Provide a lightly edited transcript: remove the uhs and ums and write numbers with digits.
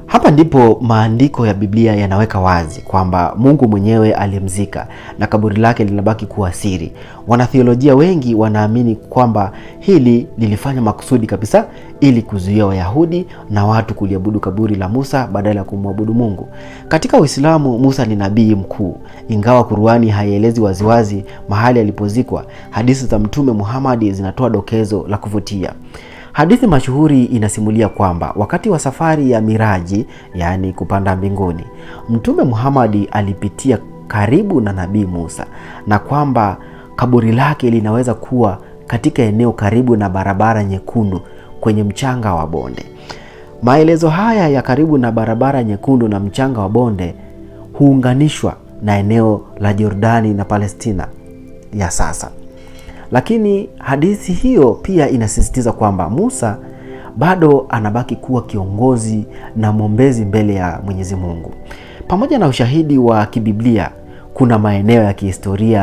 Hapa ndipo maandiko ya Biblia yanaweka wazi kwamba Mungu mwenyewe alimzika na kaburi lake linabaki kuwa siri. Wanatheolojia wengi wanaamini kwamba hili lilifanya makusudi kabisa ili kuzuia Wayahudi na watu kuliabudu kaburi la Musa badala ya kumwabudu Mungu. Katika Uislamu, Musa ni nabii mkuu. Ingawa Qur'ani haielezi waziwazi mahali alipozikwa, hadithi za Mtume Muhammad zinatoa dokezo la kuvutia. Hadithi mashuhuri inasimulia kwamba wakati wa safari ya Miraji, yani kupanda mbinguni, Mtume Muhammad alipitia karibu na Nabii Musa na kwamba kaburi lake linaweza kuwa katika eneo karibu na barabara nyekundu kwenye mchanga wa bonde. Maelezo haya ya karibu na barabara nyekundu na mchanga wa bonde huunganishwa na eneo la Jordani na Palestina ya sasa. Lakini hadithi hiyo pia inasisitiza kwamba Musa bado anabaki kuwa kiongozi na mwombezi mbele ya Mwenyezi Mungu. Pamoja na ushahidi wa kibiblia, kuna maeneo ya kihistoria